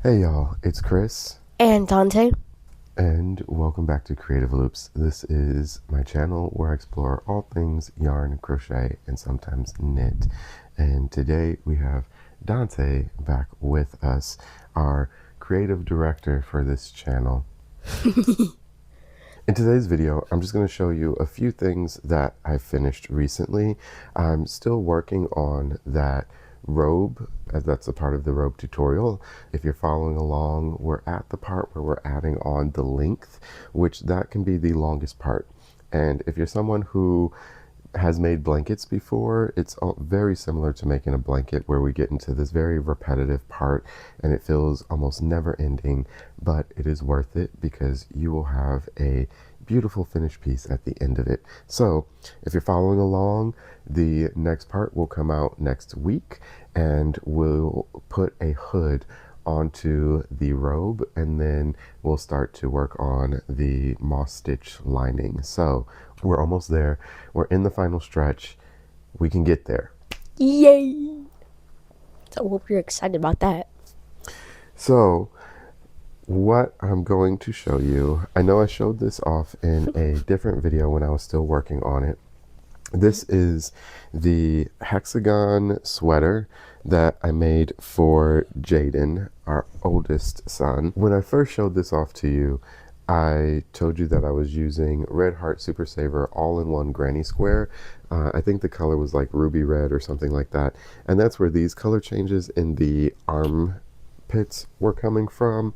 Hey y'all, it's Chris, And Donte. and welcome back to Creative Loops. This is my channel where I explore all things yarn, crochet, and sometimes knit. And today we have Donte back with us, our creative director for this channel. In today's video, I'm just going to show you a few things that I finished recently. I'm still working on that robe, as that's a part of the robe tutorial. If you're following along, we're at the part where we're adding on the length, which that can be the longest part. And if you're someone who has made blankets before, it's very similar to making a blanket, where we get into this very repetitive part and it feels almost never ending, but it is worth it because you will have a beautiful finished piece at the end of it. So if you're following along, the next part will come out next week, and we'll put a hood onto the robe, and then we'll start to work on the moss stitch lining. So we're almost there. We're in the final stretch. We can get there. Yay! So I hope you're excited about that. So what I'm going to show you, I know I showed this off in a different video when I was still working on it. This is the hexagon sweater that I made for Jaden, our oldest son. When I first showed this off to you, I told you that I was using Red Heart Super Saver all-in-one granny square. I think the color was like ruby red or something like that. And that's where these color changes in the armpits were coming from.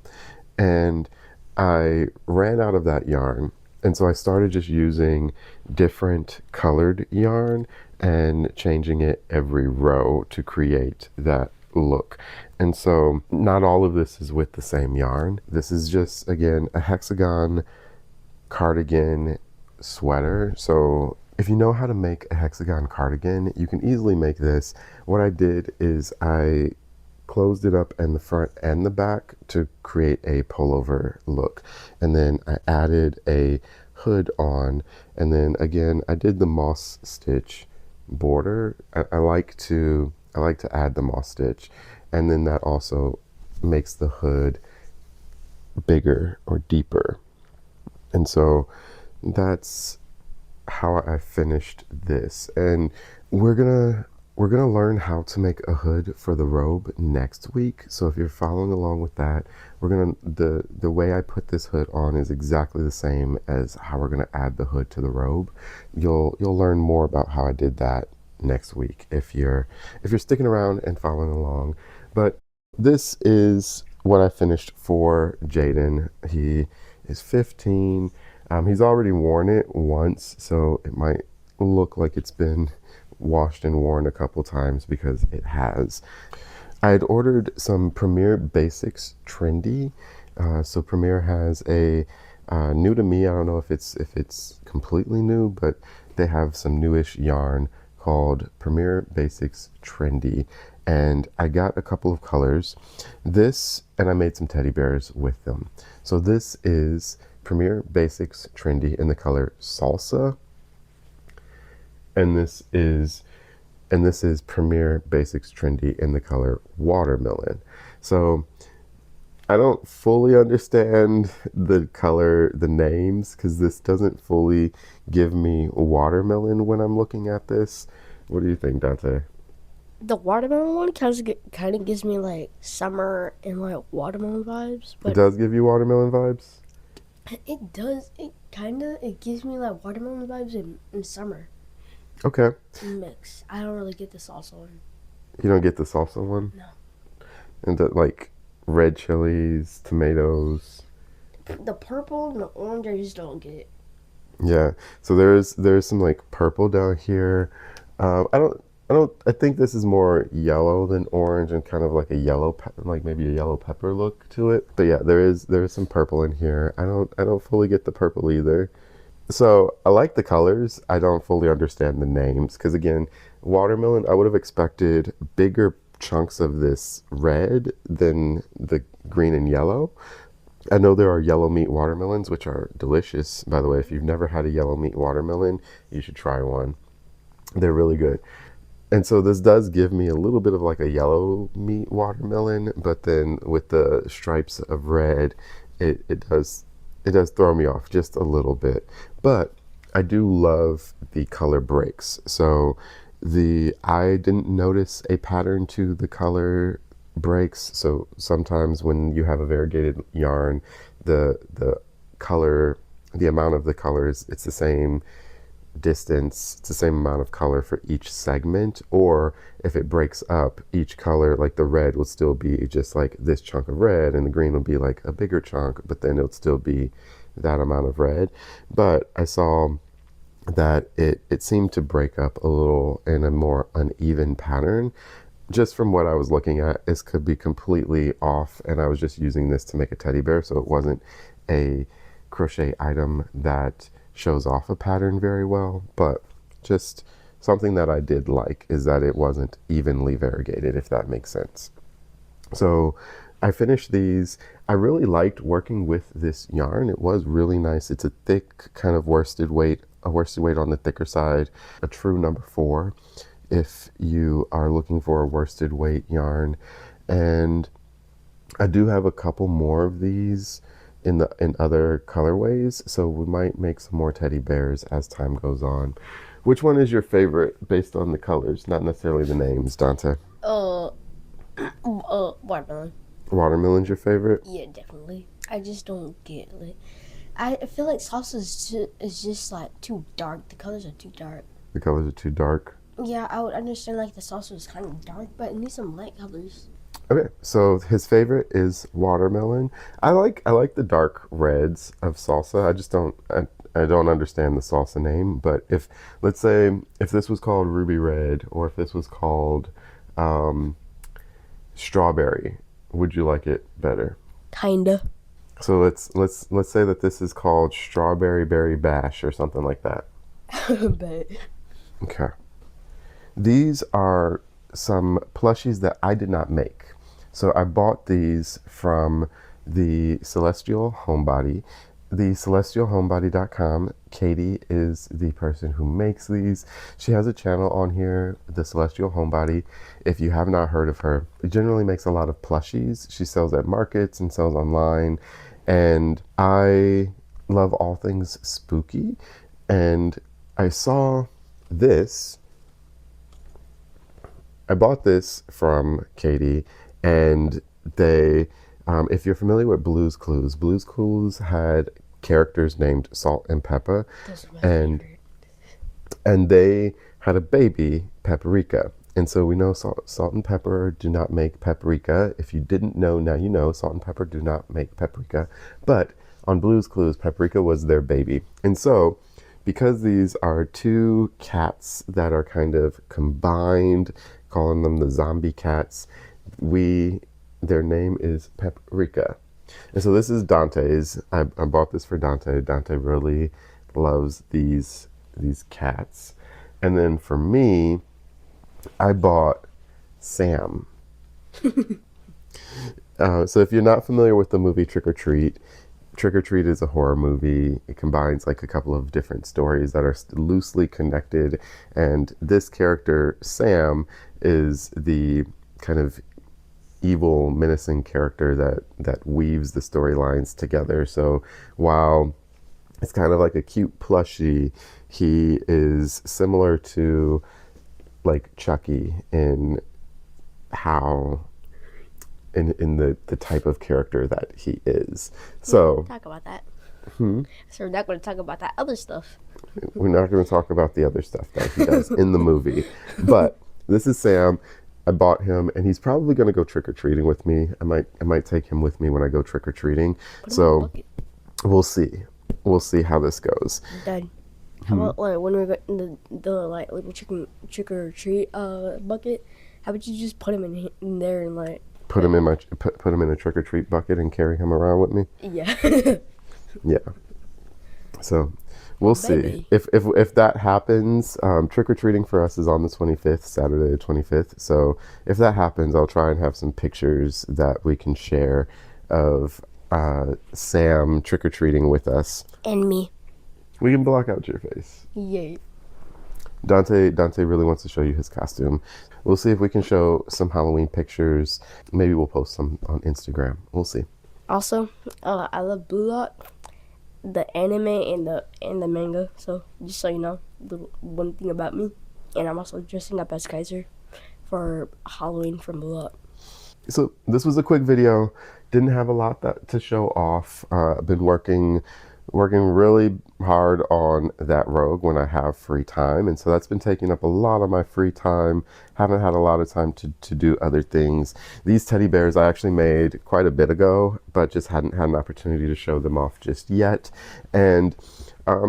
And I ran out of that yarn. And so I started just using different colored yarn and changing it every row to create that look. And so not all of this is with the same yarn. This is just, again, a hexagon cardigan sweater. So if you know how to make a hexagon cardigan, you can easily make this. What I did is I closed it up in the front and the back to create a pullover look, and then I added a hood on, and then again I did the moss stitch border. I like to add the moss stitch, and then that also makes the hood bigger or deeper. And so that's how I finished this. And we're gonna learn how to make a hood for the robe next week. So if you're following along with that, the way I put this hood on is exactly the same as how we're gonna add the hood to the robe. You'll learn more about how I did that next week if you're sticking around and following along. But this is what I finished for Jaden. He is 15. He's already worn it once, so it might look like it's been washed and worn a couple times, because it has. I had ordered some Premier Basix Trendy. So Premier has a new to me. I don't know if it's completely new, but they have some newish yarn called Premier Basix Trendy, and I got a couple of colors. This, and I made some teddy bears with them. So this is Premier Basix Trendy in the color Salsa, and this is Premier Basix Trendy in the color Watermelon. So I don't fully understand the names, because this doesn't fully give me watermelon when I'm looking at this. What do you think, Dante? The watermelon one kind of gives me like summer and like watermelon vibes, It but does give you watermelon vibes? it does. It gives me like watermelon vibes in summer Okay. mix. I don't really get the salsa one. You don't get the salsa one? No. And the, like, red chilies, tomatoes. The purple and the orange, I just don't get. Yeah. So there's some like purple down here. I think this is more yellow than orange, and kind of like a like maybe a yellow pepper look to it. But yeah, there is some purple in here. I don't fully get the purple either. So I like the colors. I don't fully understand the names, because again, watermelon, I would have expected bigger chunks of this red than the green and yellow. I know there are yellow meat watermelons, which are delicious. By the way, if you've never had a yellow meat watermelon, you should try one. They're really good. And so this does give me a little bit of like a yellow meat watermelon, but then with the stripes of red, it does throw me off just a little bit. But I do love the color breaks. So I didn't notice a pattern to the color breaks. So sometimes when you have a variegated yarn, the color, the amount of the colors, it's the same distance, it's the same amount of color for each segment. Or if it breaks up, each color, like the red will still be just like this chunk of red, and the green will be like a bigger chunk, but then it'll still be that amount of red. But I saw that it seemed to break up a little in a more uneven pattern. Just from what I was looking at, this could be completely off, and I was just using this to make a teddy bear, so it wasn't a crochet item that shows off a pattern very well. But just something that I did like is that it wasn't evenly variegated, if that makes sense. So I finished these. I really liked working with this yarn. It was really nice. It's a thick kind of worsted weight, a worsted weight on the thicker side, a true number 4 if you are looking for a worsted weight yarn. And I do have a couple more of these in other colorways, so we might make some more teddy bears as time goes on. Which one is your favorite based on the colors, not necessarily the names, Donte? Watermelon. Watermelon's your favorite? Yeah, definitely. I just don't get it. I feel like salsa is just like too dark. The colors are too dark. The colors are too dark? Yeah, I would understand like the salsa is kind of dark, but it needs some light colors. Okay, so his favorite is watermelon. I like the dark reds of salsa. I don't understand the salsa name, but if, let's say, if this was called ruby red, or if this was called strawberry, would you like it better? Kinda. So let's say that this is called strawberry berry bash or something like that. But Okay. These are some plushies that I did not make. So I bought these from the Celestial Homebody. The celestialhomebody.com. Katie is the person who makes these. She has a channel on here, the Celestial Homebody. If you have not heard of her, she generally makes a lot of plushies. She sells at markets and sells online. And I love all things spooky. And I saw this. I bought this from Katie, and they, if you're familiar with Blue's Clues had characters named Salt and Pepper, and they had a baby, Paprika. And so we know salt and pepper do not make paprika. If you didn't know, now you know, salt and pepper do not make paprika. But on Blue's Clues, paprika was their baby. And so, because these are two cats that are kind of combined, calling them the zombie cats, their name is Paprika. And so this is Donte's. I bought this for Donte. Donte really loves these cats. And then for me, I bought Sam. So if you're not familiar with the movie Trick or Treat is a horror movie. It combines like a couple of different stories that are loosely connected. And this character, Sam, is the kind of evil, menacing character that weaves the storylines together. So while it's kind of like a cute plushie, he is similar to like Chucky in how in the type of character that he is. So talk about that. So we're not going to talk about that other stuff. We're not going to talk about the other stuff that he does in the movie. But this is Sam. I bought him, and he's probably going to go trick-or-treating with me. I might take him with me when I go trick-or-treating. So we'll see. We'll see how this goes. Dad, how about like when we got in the like little trick-or-treat bucket, how about you just put him in there and like put him in a trick-or-treat bucket and carry him around with me? Yeah. Yeah. So we'll see. If that happens, trick-or-treating for us is on the 25th, Saturday the 25th. So if that happens, I'll try and have some pictures that we can share of Sam trick-or-treating with us. And me. We can block out your face. Yay. Donte really wants to show you his costume. We'll see if we can show some Halloween pictures. Maybe we'll post some on Instagram. We'll see. Also, I love Blue Lock, the anime and the manga. So just so you know, one thing about me, and I'm also dressing up as Kaiser for Halloween from Blue Lock. So this was a quick video. Didn't have a lot to show off. I've been working really hard on that Robe when I have free time, and so that's been taking up a lot of my free time. Haven't had a lot of time to do other things. These teddy bears I actually made quite a bit ago, but just hadn't had an opportunity to show them off just yet. And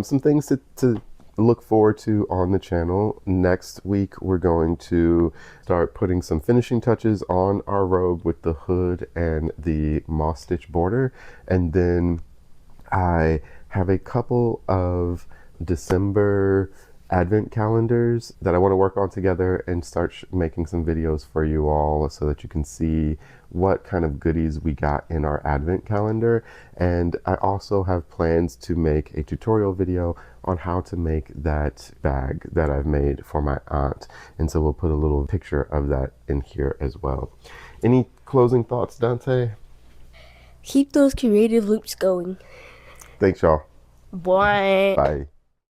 some things to look forward to on the channel. Next week we're going to start putting some finishing touches on our Robe with the hood and the moss stitch border, and then I have a couple of December advent calendars that I want to work on together and start making some videos for you all so that you can see what kind of goodies we got in our advent calendar. And I also have plans to make a tutorial video on how to make that bag that I've made for my aunt, and so we'll put a little picture of that in here as well. Any closing thoughts, Donte? Keep those creative loops going. Thanks, y'all. Bye. Bye.